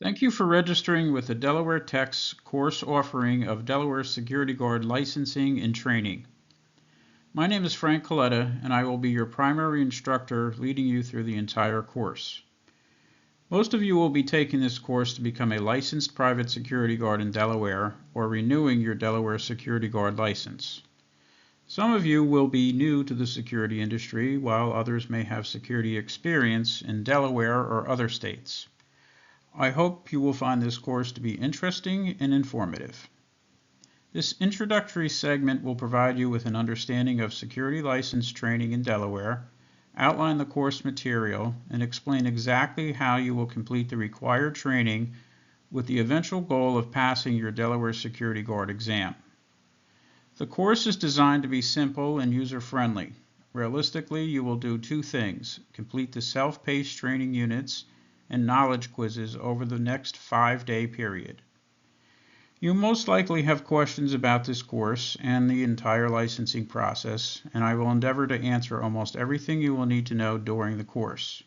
Thank you for registering with the Delaware Tech's course offering of Delaware Security Guard licensing and training. My name is Frank Coletta, and I will be your primary instructor leading you through the entire course. Most of you will be taking this course to become a licensed private security guard in Delaware or renewing your Delaware Security Guard license. Some of you will be new to the security industry, while others may have security experience in Delaware or other states. I hope you will find this course to be interesting and informative. This introductory segment will provide you with an understanding of security license training in Delaware, outline the course material, and explain exactly how you will complete the required training with the eventual goal of passing your Delaware Security Guard exam. The course is designed to be simple and user-friendly. Realistically, you will do two things: complete the self-paced training units and knowledge quizzes over the next 5-day period. You most likely have questions about this course and the entire licensing process, and I will endeavor to answer almost everything you will need to know during the course.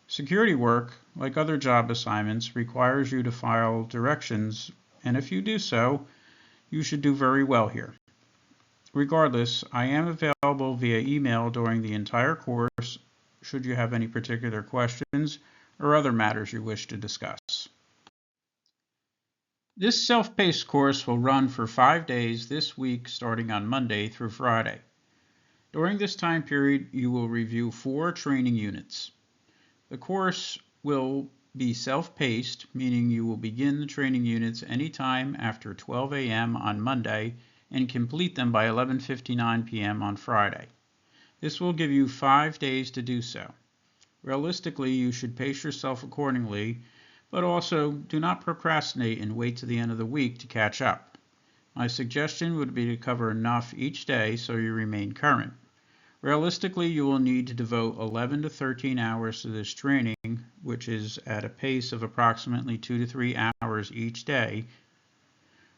Security work, like other job assignments, requires you to follow directions, and if you do so, you should do very well here. Regardless, I am available via email during the entire course should you have any particular questions or other matters you wish to discuss. This self-paced course will run for 5 days this week, starting on Monday through Friday. During this time period, you will review 4 training units. The course will be self-paced, meaning you will begin the training units anytime after 12 a.m. on Monday and complete them by 11:59 p.m. on Friday. This will give you 5 days to do so. Realistically, you should pace yourself accordingly, but also do not procrastinate and wait to the end of the week to catch up. My suggestion would be to cover enough each day so you remain current. Realistically, you will need to devote 11 to 13 hours to this training, which is at a pace of approximately 2 to 3 hours each day.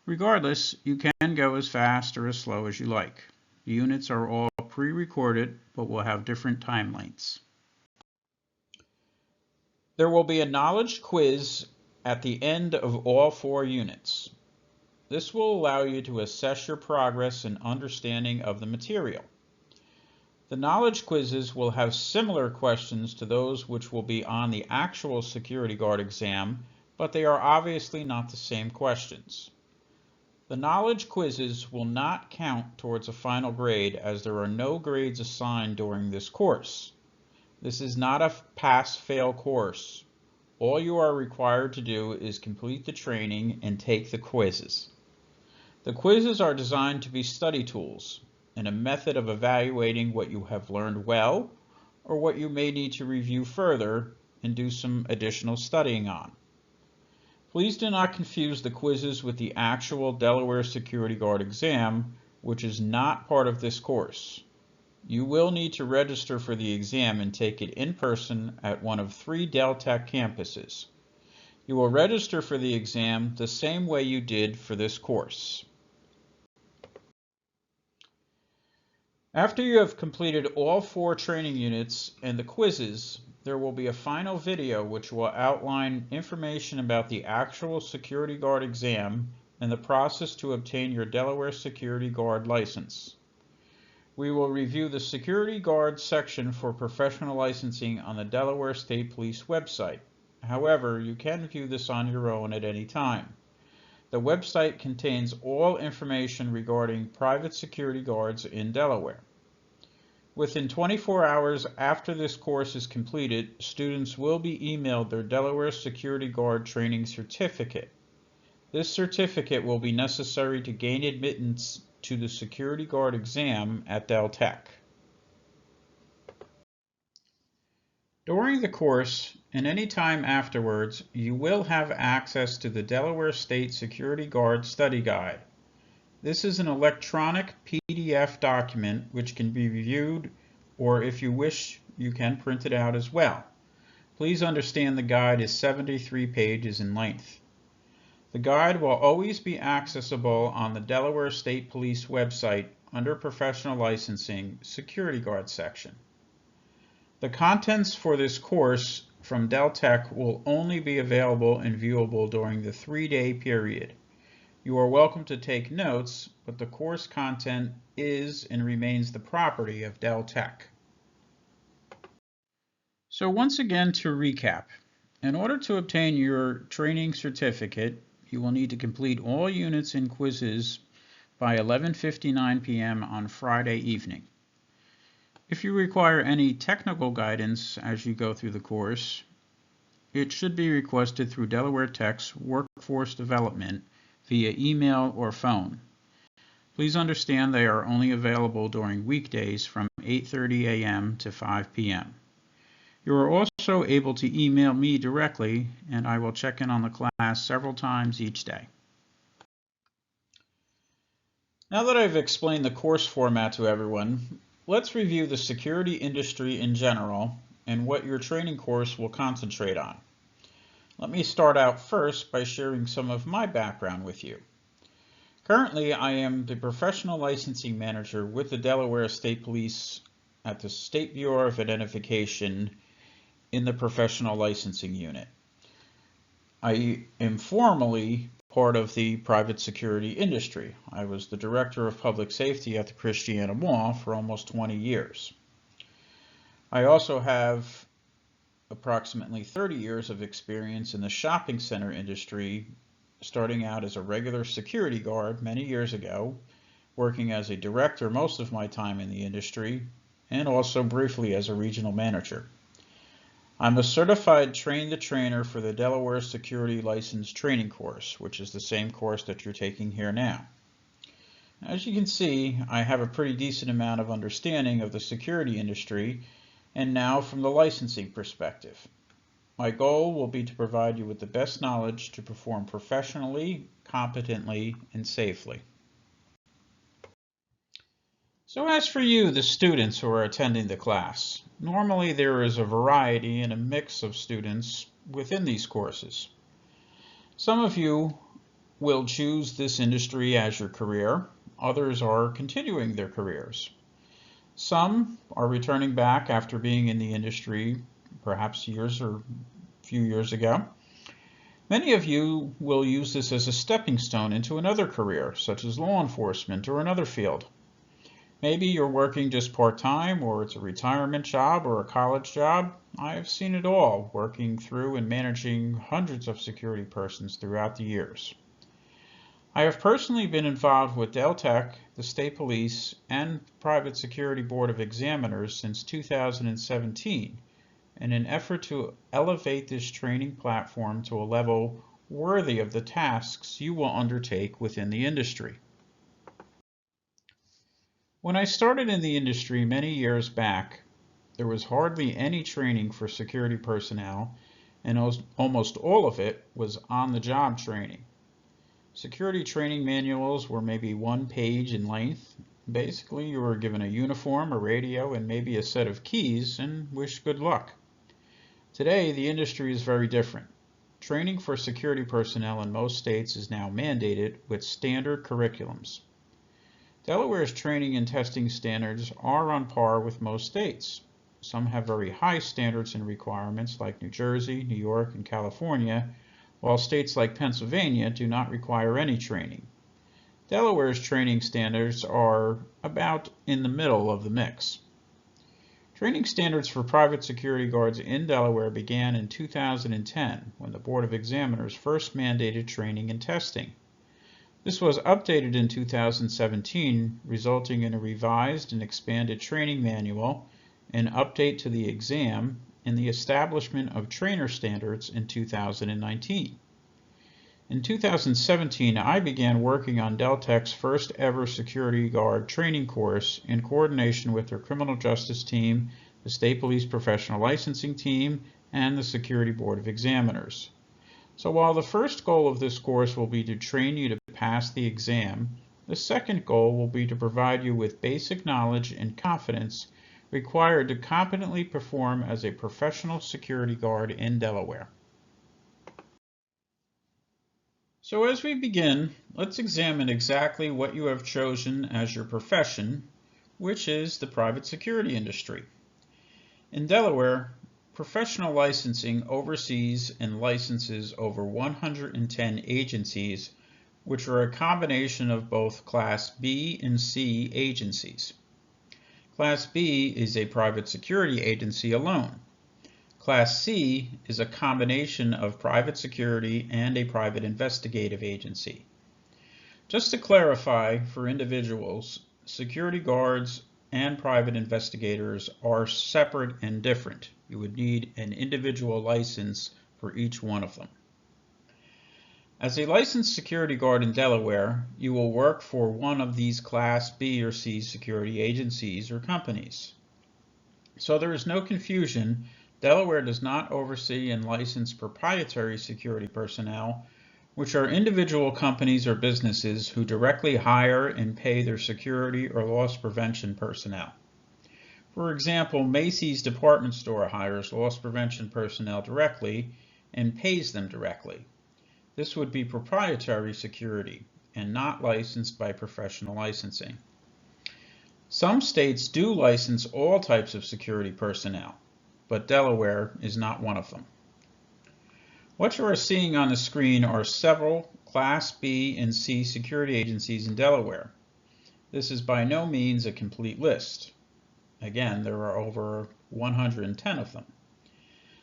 Regardless, you can go as fast or as slow as you like. The units are all pre-recorded, but will have different time lengths. There will be a knowledge quiz at the end of all 4 units. This will allow you to assess your progress and understanding of the material. The knowledge quizzes will have similar questions to those which will be on the actual security guard exam, but they are obviously not the same questions. The knowledge quizzes will not count towards a final grade, as there are no grades assigned during this course. This is not a pass-fail course. All you are required to do is complete the training and take the quizzes. The quizzes are designed to be study tools and a method of evaluating what you have learned well or what you may need to review further and do some additional studying on. Please do not confuse the quizzes with the actual Delaware Security Guard exam, which is not part of this course. You will need to register for the exam and take it in person at one of 3 Del Tech campuses. You will register for the exam the same way you did for this course. After you have completed all 4 training units and the quizzes, there will be a final video which will outline information about the actual Security Guard exam and the process to obtain your Delaware Security Guard license. We will review the Security Guard section for professional licensing on the Delaware State Police website. However, you can view this on your own at any time. The website contains all information regarding private security guards in Delaware. Within 24 hours after this course is completed, students will be emailed their Delaware Security Guard training certificate. This certificate will be necessary to gain admittance to the Security Guard exam at Del Tech. During the course and any time afterwards, you will have access to the Delaware State Security Guard Study Guide. This is an electronic PDF document which can be viewed, or if you wish, you can print it out as well. Please understand the guide is 73 pages in length. The guide will always be accessible on the Delaware State Police website under Professional Licensing, Security Guard section. The contents for this course from Del Tech will only be available and viewable during the 3-day period. You are welcome to take notes, but the course content is and remains the property of Del Tech. So once again, to recap, in order to obtain your training certificate, you will need to complete all units and quizzes by 11:59 p.m. on Friday evening. If you require any technical guidance as you go through the course, it should be requested through Delaware Tech's Workforce Development via email or phone. Please understand they are only available during weekdays from 8:30 a.m. to 5 p.m. You are also able to email me directly, and I will check in on the class several times each day. Now that I've explained the course format to everyone, let's review the security industry in general and what your training course will concentrate on. Let me start out first by sharing some of my background with you. Currently, I am the Professional Licensing Manager with the Delaware State Police at the State Bureau of Identification in the Professional Licensing Unit. I am formally part of the private security industry. I was the Director of Public Safety at the Christiana Mall for almost 20 years. I also have approximately 30 years of experience in the shopping center industry, starting out as a regular security guard many years ago, working as a director most of my time in the industry, and also briefly as a regional manager. I'm a certified train-the-trainer for the Delaware Security License Training course, which is the same course that you're taking here now. As you can see, I have a pretty decent amount of understanding of the security industry, and now from the licensing perspective. My goal will be to provide you with the best knowledge to perform professionally, competently, and safely. So as for you, the students who are attending the class, normally there is a variety and a mix of students within these courses. Some of you will choose this industry as your career. Others are continuing their careers. Some are returning back after being in the industry perhaps years or few years ago. Many of you will use this as a stepping stone into another career, such as law enforcement or another field. Maybe you're working just part-time, or it's a retirement job or a college job. I have seen it all, working through and managing hundreds of security persons throughout the years. I have personally been involved with Del Tech, the State Police, and Private Security Board of Examiners since 2017 in an effort to elevate this training platform to a level worthy of the tasks you will undertake within the industry. When I started in the industry many years back, there was hardly any training for security personnel, and almost all of it was on-the-job training. Security training manuals were maybe 1 page in length. Basically, you were given a uniform, a radio, and maybe a set of keys and wished good luck. Today, the industry is very different. Training for security personnel in most states is now mandated with standard curriculums. Delaware's training and testing standards are on par with most states. Some have very high standards and requirements like New Jersey, New York, and California, while states like Pennsylvania do not require any training. Delaware's training standards are about in the middle of the mix. Training standards for private security guards in Delaware began in 2010 when the Board of Examiners first mandated training and testing. This was updated in 2017, resulting in a revised and expanded training manual, an update to the exam, and the establishment of trainer standards in 2019. In 2017, I began working on Del Tech's first ever security guard training course in coordination with their criminal justice team, the State Police Professional Licensing Team, and the Security Board of Examiners. So while the first goal of this course will be to train you to pass the exam, the second goal will be to provide you with basic knowledge and confidence required to competently perform as a professional security guard in Delaware. So as we begin, let's examine exactly what you have chosen as your profession, which is the private security industry. In Delaware, Professional licensing oversees and licenses over 110 agencies, which are a combination of both Class B and C agencies. Class B is a private security agency alone. Class C is a combination of private security and a private investigative agency. Just to clarify for individuals, security guards and private investigators are separate and different. You would need an individual license for each one of them. As a licensed security guard in Delaware, you will work for one of these Class B or C security agencies or companies. So there is no confusion. Delaware does not oversee and license proprietary security personnel, which are individual companies or businesses who directly hire and pay their security or loss prevention personnel. For example, Macy's department store hires loss prevention personnel directly and pays them directly. This would be proprietary security and not licensed by professional licensing. Some states do license all types of security personnel, but Delaware is not one of them. What you are seeing on the screen are several Class B and C security agencies in Delaware. This is by no means a complete list. Again, there are over 110 of them.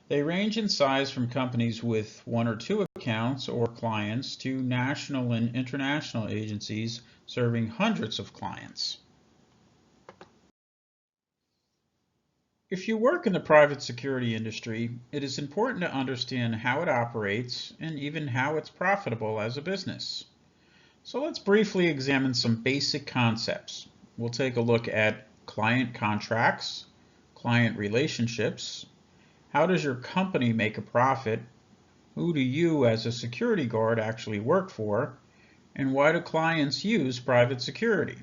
They range in size from companies with 1 or 2 accounts or clients to national and international agencies serving hundreds of clients. If you work in the private security industry, it is important to understand how it operates and even how it's profitable as a business. So let's briefly examine some basic concepts. We'll take a look at client contracts, client relationships, how does your company make a profit, who do you as a security guard actually work for, and why do clients use private security?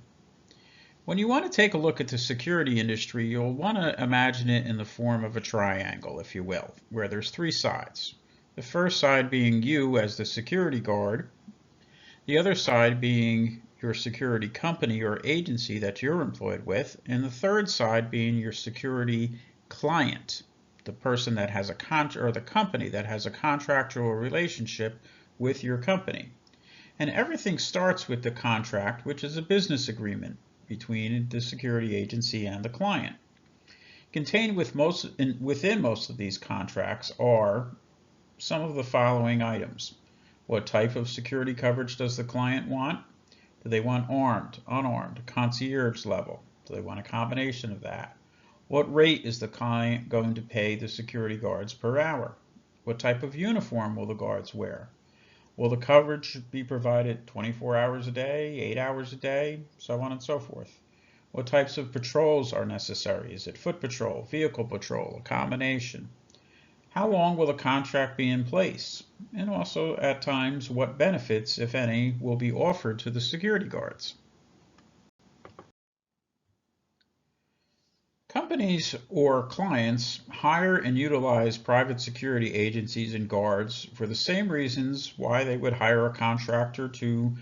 When you want to take a look at the security industry, you'll want to imagine it in the form of a triangle, if you will, where there's 3 sides. The first side being you as the security guard, the other side being your security company or agency that you're employed with, and the third side being your security client, the person that has a the company that has a contractual relationship with your company. And everything starts with the contract, which is a business agreement between the security agency and the client. Contained within most of these contracts are some of the following items. What type of security coverage does the client want? Do they want armed, unarmed, concierge level? Do they want a combination of that? What rate is the client going to pay the security guards per hour? What type of uniform will the guards wear? Will the coverage be provided 24 hours a day, 8 hours a day, so on and so forth? What types of patrols are necessary? Is it foot patrol, vehicle patrol, a combination? How long will the contract be in place? And also, at times, what benefits, if any, will be offered to the security guards? Companies or clients hire and utilize private security agencies and guards for the same reasons why they would hire a contractor to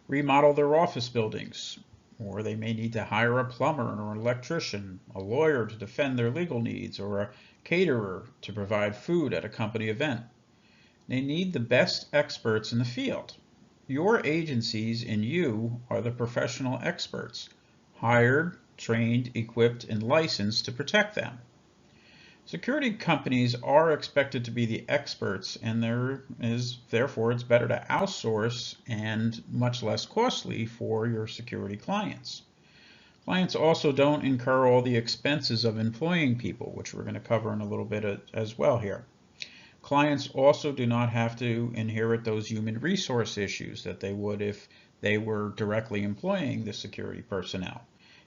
remodel their office buildings, or they may need to hire a plumber or an electrician, a lawyer to defend their legal needs, or a caterer to provide food at a company event. They need the best experts in the field. Your agencies and you are the professional experts, hired, trained, equipped, and licensed to protect them. Security companies are expected to be the experts, and therefore it's better to outsource and much less costly for your security clients. Clients also don't incur all the expenses of employing people, which we're going to cover in a little bit as well here. Clients also do not have to inherit those human resource issues that they would if they were directly employing the security personnel.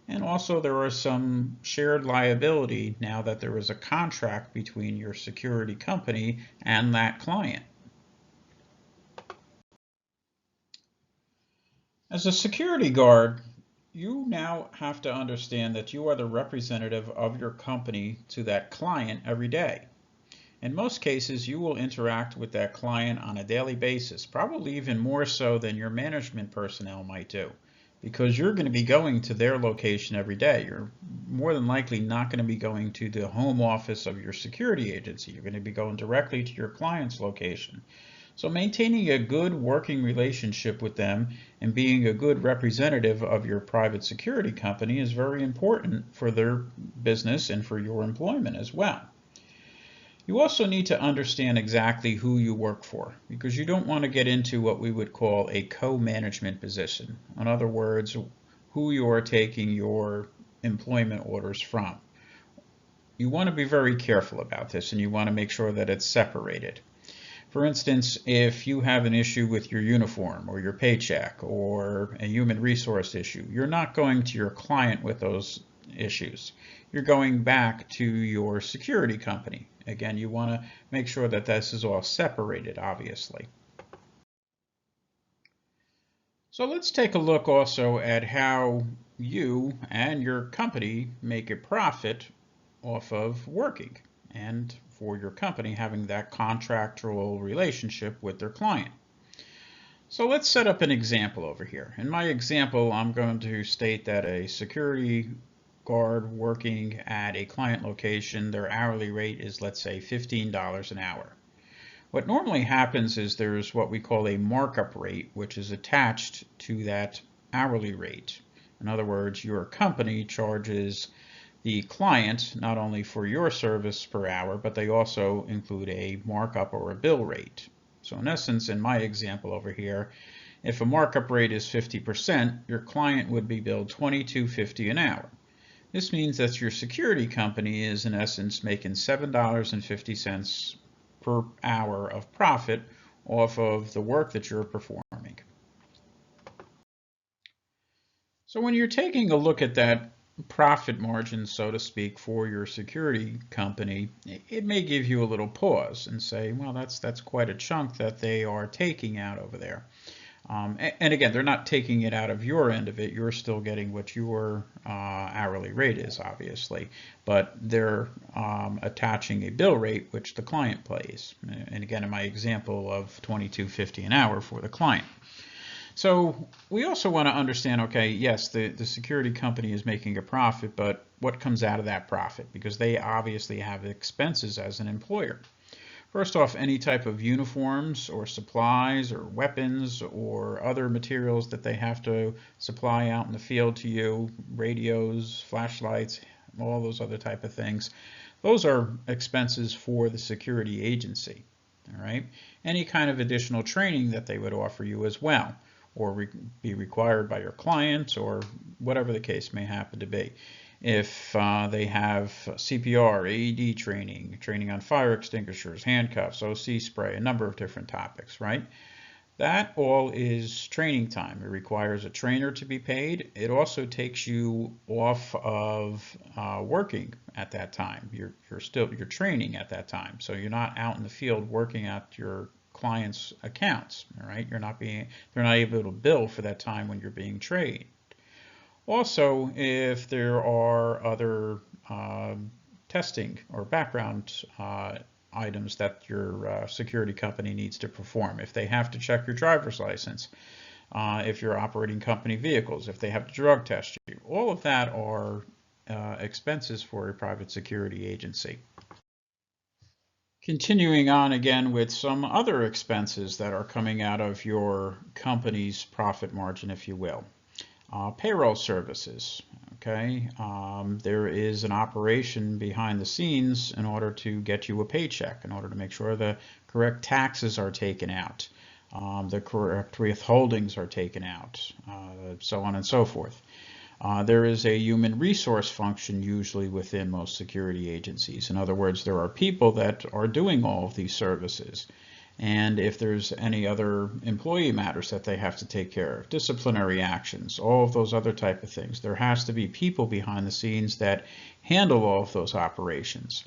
And also there are some shared liability now that there is a contract between your security company and that client. As a security guard, you now have to understand that you are the representative of your company to that client every day. In most cases, you will interact with that client on a daily basis, probably even more so than your management personnel might do, because you're going to be going to their location every day. You're more than likely not going to be going to the home office of your security agency. You're going to be going directly to your client's location. So maintaining a good working relationship with them and being a good representative of your private security company is very important for their business and for your employment as well. You also need to understand exactly who you work for, because you don't want to get into what we would call a co-management position. In other words, who you are taking your employment orders from. You want to be very careful about this, and you want to make sure that it's separated. For instance, if you have an issue with your uniform or your paycheck or a human resource issue, you're not going to your client with those issues. You're going back to your security company. Again, you want to make sure that this is all separated, obviously. So let's take a look also at how you and your company make a profit off of working and for your company having that contractual relationship with their client. So let's set up an example over here. In my example, I'm going to state that a security guard working at a client location, their hourly rate is, let's say, $15 an hour. What normally happens is there's what we call a markup rate, which is attached to that hourly rate. In other words, your company charges the client not only for your service per hour, but they also include a markup or a bill rate. So in essence, in my example over here, if a markup rate is 50%, your client would be billed $22.50 an hour. This means that your security company is in essence making $7.50 per hour of profit off of the work that you're performing. So when you're taking a look at that profit margin, so to speak, for your security company, it may give you a little pause and say, well, that's quite a chunk that they are taking out over there. And again, they're not taking it out of your end of it. You're still getting what your hourly rate is, obviously, but they're attaching a bill rate which the client pays. And again, in my example of $22.50 an hour for the client. So we also want to understand, okay, yes, the security company is making a profit, but what comes out of that profit? Because they obviously have expenses as an employer. First off, any type of uniforms or supplies or weapons or other materials that they have to supply out in the field to you, radios, flashlights, all those other type of things, those are expenses for the security agency. All right. Any kind of additional training that they would offer you as well, or be required by your clients, or whatever the case may happen to be. If they have CPR, AED training on fire extinguishers, handcuffs, OC spray, a number of different topics, right? That all is training time. It requires a trainer to be paid. It also takes you off of working at that time. You're training at that time, so you're not out in the field working at your clients' accounts. All right, they're not able to bill for that time when you're being trained. Also, if there are other testing or background items that your security company needs to perform, if they have to check your driver's license, if you're operating company vehicles, if they have to drug test you, all of that are expenses for a private security agency. Continuing on again with some other expenses that are coming out of your company's profit margin, if you will. Payroll services, okay? There is an operation behind the scenes in order to get you a paycheck, in order to make sure the correct taxes are taken out, the correct withholdings are taken out, so on and so forth. There is a human resource function usually within most security agencies. In other words, there are people that are doing all of these services. And if there's any other employee matters that they have to take care of, disciplinary actions, all of those other type of things, there has to be people behind the scenes that handle all of those operations.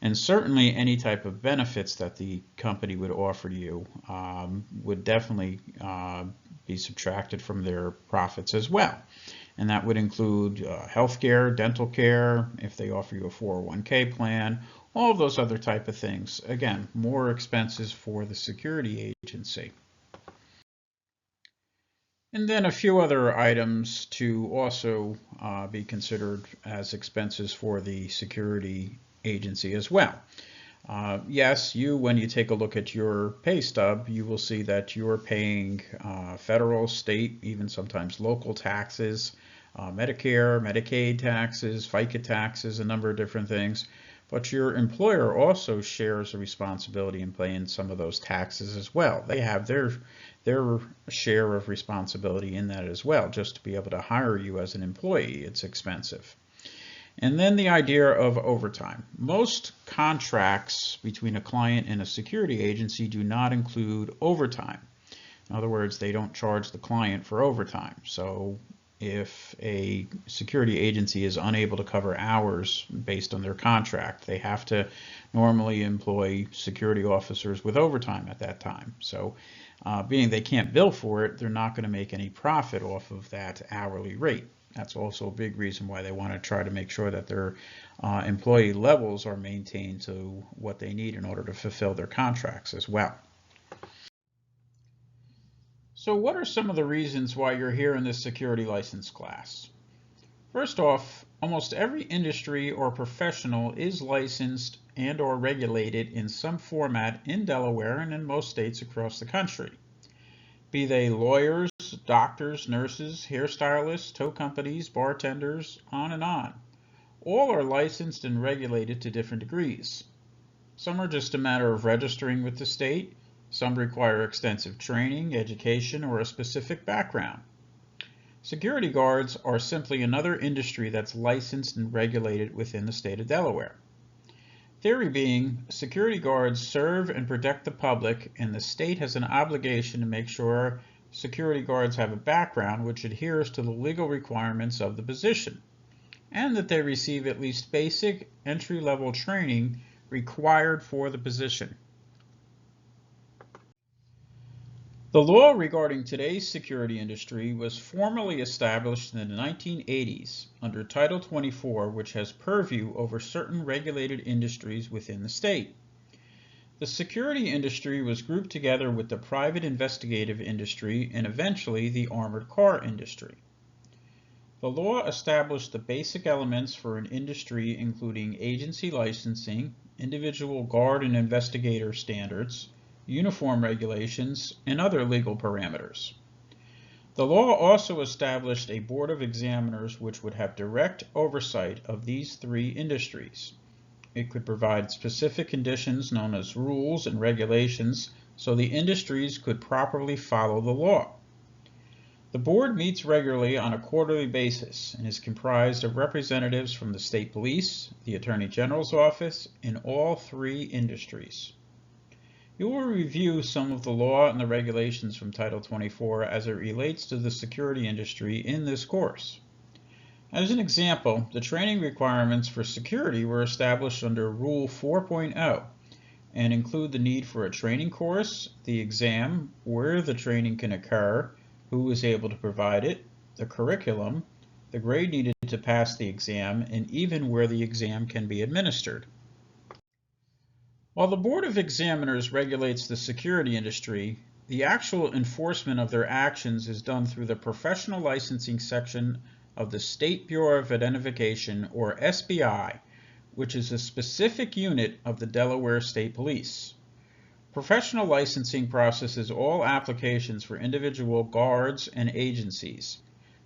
And certainly any type of benefits that the company would offer you would definitely be subtracted from their profits as well. And that would include health care, dental care, if they offer you a 401k plan, all of those other type of things. Again, more expenses for the security agency. And then a few other items to also be considered as expenses for the security agency as well. Yes, when you take a look at your pay stub, you will see that you're paying federal, state, even sometimes local taxes, Medicare, Medicaid taxes, FICA taxes, a number of different things. But your employer also shares a responsibility in paying some of those taxes as well. They have their share of responsibility in that as well. Just to be able to hire you as an employee, it's expensive. And then the idea of overtime. Most contracts between a client and a security agency do not include overtime. In other words, they don't charge the client for overtime. So if a security agency is unable to cover hours based on their contract, they have to normally employ security officers with overtime at that time. So being they can't bill for it, they're not going to make any profit off of that hourly rate. That's also a big reason why they want to try to make sure that their employee levels are maintained to what they need in order to fulfill their contracts as well. So what are some of the reasons why you're here in this security license class? First off, almost every industry or professional is licensed and or regulated in some format in Delaware and in most states across the country. Be they lawyers, doctors, nurses, hairstylists, tow companies, bartenders, on and on. All are licensed and regulated to different degrees. Some are just a matter of registering with the state. Some require extensive training, education, or a specific background. Security guards are simply another industry that's licensed and regulated within the state of Delaware. Theory being, security guards serve and protect the public, and the state has an obligation to make sure security guards have a background which adheres to the legal requirements of the position, and that they receive at least basic entry-level training required for the position. The law regarding today's security industry was formally established in the 1980s under Title 24, which has purview over certain regulated industries within the state. The security industry was grouped together with the private investigative industry and eventually the armored car industry. The law established the basic elements for an industry including agency licensing, individual guard and investigator standards, uniform regulations, and other legal parameters. The law also established a board of examiners which would have direct oversight of these three industries. It could provide specific conditions known as rules and regulations so the industries could properly follow the law. The board meets regularly on a quarterly basis and is comprised of representatives from the state police, the Attorney General's office, and all three industries. You will review some of the law and the regulations from Title 24 as it relates to the security industry in this course. As an example, the training requirements for security were established under Rule 4.0 and include the need for a training course, the exam, where the training can occur, who is able to provide it, the curriculum, the grade needed to pass the exam, and even where the exam can be administered. While the Board of Examiners regulates the security industry, the actual enforcement of their actions is done through the professional licensing section of the State Bureau of Identification, or SBI, which is a specific unit of the Delaware State Police. Professional licensing processes all applications for individual guards and agencies.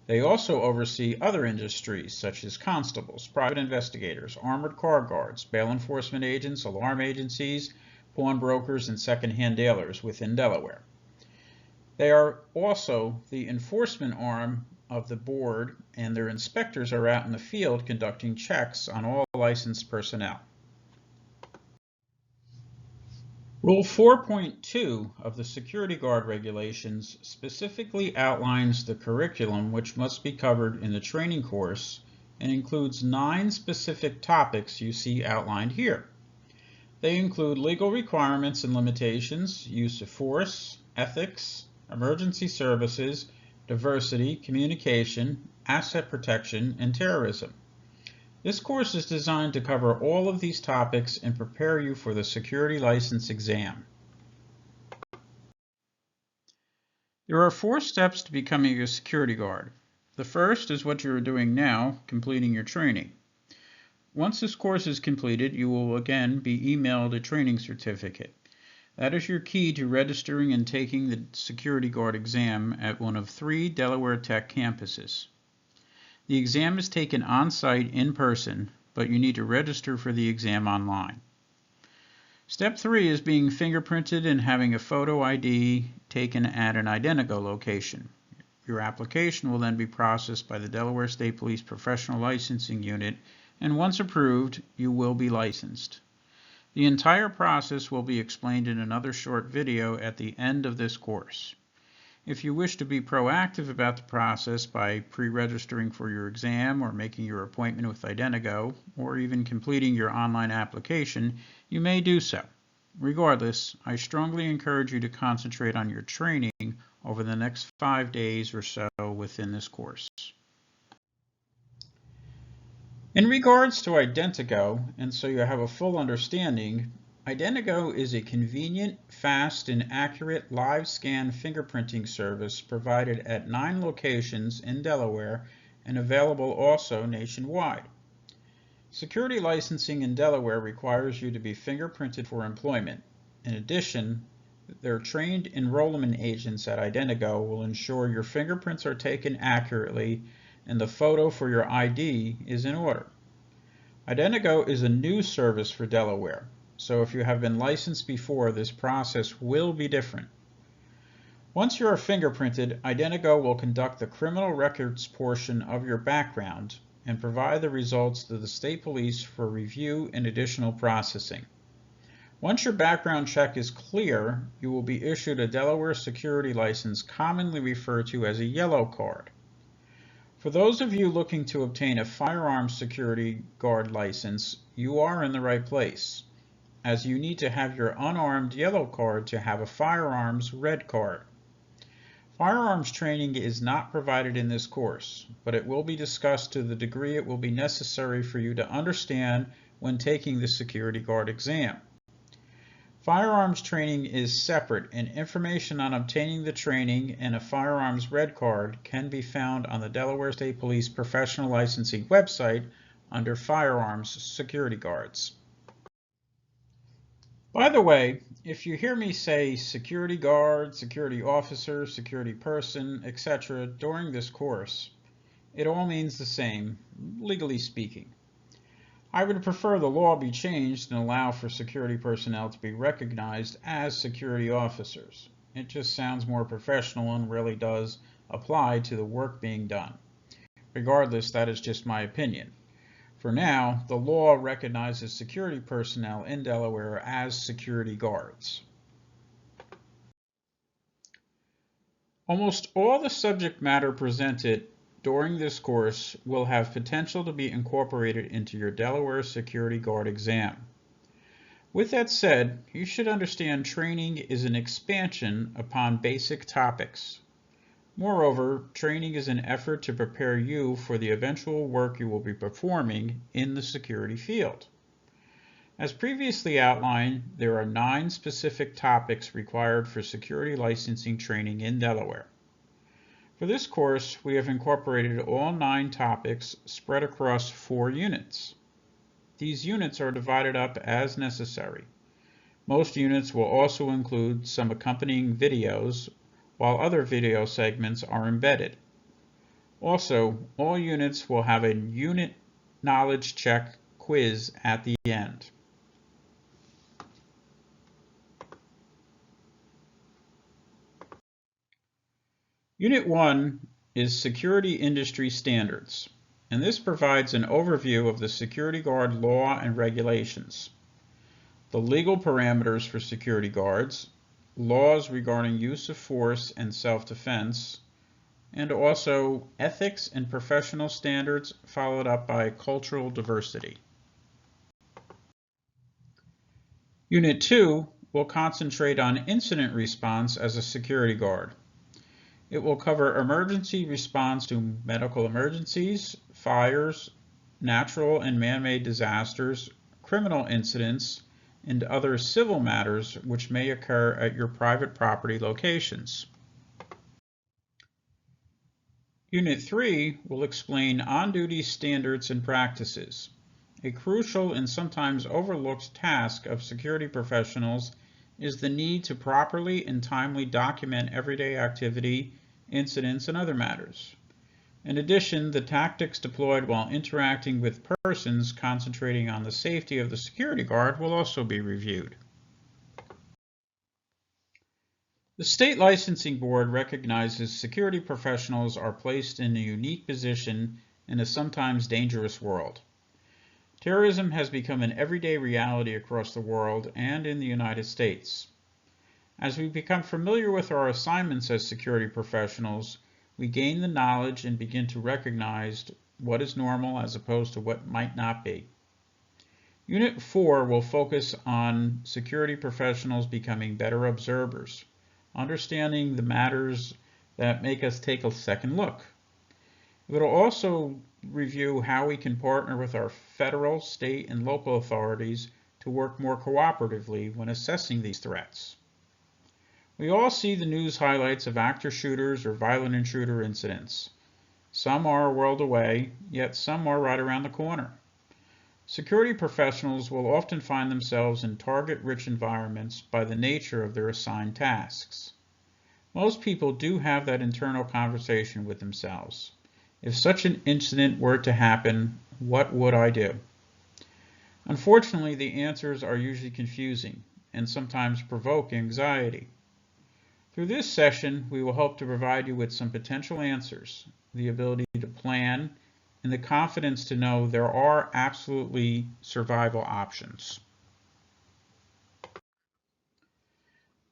They also oversee other industries such as constables, private investigators, armored car guards, bail enforcement agents, alarm agencies, pawnbrokers, and second-hand dealers within Delaware. They are also the enforcement arm of the board, and their inspectors are out in the field conducting checks on all licensed personnel. Rule 4.2 of the Security Guard Regulations specifically outlines the curriculum which must be covered in the training course and includes 9 specific topics you see outlined here. They include legal requirements and limitations, use of force, ethics, emergency services, diversity, communication, asset protection, and terrorism. This course is designed to cover all of these topics and prepare you for the security license exam. There are 4 steps to becoming a security guard. The first is what you are doing now, completing your training. Once this course is completed, you will again be emailed a training certificate. That is your key to registering and taking the security guard exam at one of 3 Delaware Tech campuses. The exam is taken on-site in person, but you need to register for the exam online. Step 3 is being fingerprinted and having a photo ID taken at an Identigo location. Your application will then be processed by the Delaware State Police Professional Licensing Unit, and once approved, you will be licensed. The entire process will be explained in another short video at the end of this course. If you wish to be proactive about the process by pre-registering for your exam or making your appointment with Identigo, or even completing your online application, you may do so. Regardless, I strongly encourage you to concentrate on your training over the next 5 days or so within this course. In regards to Identigo, and so you have a full understanding, Identigo is a convenient, fast, and accurate live scan fingerprinting service provided at 9 locations in Delaware and available also nationwide. Security licensing in Delaware requires you to be fingerprinted for employment. In addition, their trained enrollment agents at Identigo will ensure your fingerprints are taken accurately and the photo for your ID is in order. Identigo is a new service for Delaware, so if you have been licensed before, this process will be different. Once you are fingerprinted, Identigo will conduct the criminal records portion of your background and provide the results to the state police for review and additional processing. Once your background check is clear, you will be issued a Delaware security license commonly referred to as a yellow card. For those of you looking to obtain a firearms security guard license, you are in the right place, as you need to have your unarmed yellow card to have a firearms red card. Firearms training is not provided in this course, but it will be discussed to the degree it will be necessary for you to understand when taking the security guard exam. Firearms training is separate, and information on obtaining the training and a firearms red card can be found on the Delaware State Police Professional Licensing website under Firearms Security Guards. By the way, if you hear me say security guard, security officer, security person, etc. during this course, it all means the same, legally speaking. I would prefer the law be changed and allow for security personnel to be recognized as security officers. It just sounds more professional and really does apply to the work being done. Regardless, that is just my opinion. For now, the law recognizes security personnel in Delaware as security guards. Almost all the subject matter presented during this course will have potential to be incorporated into your Delaware Security Guard exam. With that said, you should understand training is an expansion upon basic topics. Moreover, training is an effort to prepare you for the eventual work you will be performing in the security field. As previously outlined, there are 9 specific topics required for security licensing training in Delaware. For this course, we have incorporated all 9 topics spread across 4 units. These units are divided up as necessary. Most units will also include some accompanying videos, while other video segments are embedded. Also, all units will have a unit knowledge check quiz at the end. Unit 1 is Security Industry Standards, and this provides an overview of the security guard law and regulations, the legal parameters for security guards, laws regarding use of force and self-defense, and also ethics and professional standards, followed up by cultural diversity. Unit 2 will concentrate on incident response as a security guard. It will cover emergency response to medical emergencies, fires, natural and man-made disasters, criminal incidents, and other civil matters which may occur at your private property locations. Unit 3 will explain on-duty standards and practices. A crucial and sometimes overlooked task of security professionals is the need to properly and timely document everyday activity, incidents, and other matters. In addition, the tactics deployed while interacting with persons concentrating on the safety of the security guard will also be reviewed. The State Licensing Board recognizes security professionals are placed in a unique position in a sometimes dangerous world. Terrorism has become an everyday reality across the world and in the United States. As we become familiar with our assignments as security professionals, we gain the knowledge and begin to recognize what is normal as opposed to what might not be. Unit 4 will focus on security professionals becoming better observers, understanding the matters that make us take a second look. It will also review how we can partner with our federal, state, and local authorities to work more cooperatively when assessing these threats. We all see the news highlights of active shooters or violent intruder incidents. Some are a world away, yet some are right around the corner. Security professionals will often find themselves in target-rich environments by the nature of their assigned tasks. Most people do have that internal conversation with themselves. If such an incident were to happen, what would I do? Unfortunately, the answers are usually confusing and sometimes provoke anxiety. Through this session, we will hope to provide you with some potential answers, the ability to plan, and the confidence to know there are absolutely survival options.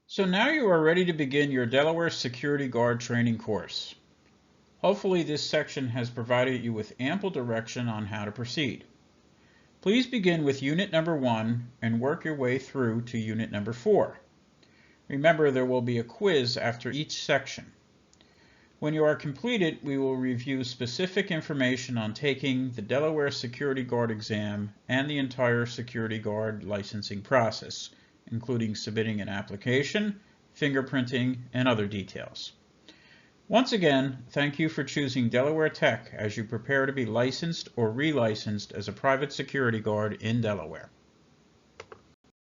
So now you are ready to begin your Delaware Security Guard training course. Hopefully this section has provided you with ample direction on how to proceed. Please begin with Unit number 1 and work your way through to Unit number 4. Remember, there will be a quiz after each section. When you are completed, we will review specific information on taking the Delaware Security Guard exam and the entire Security Guard licensing process, including submitting an application, fingerprinting, and other details. Once again, thank you for choosing Delaware Tech as you prepare to be licensed or relicensed as a private security guard in Delaware.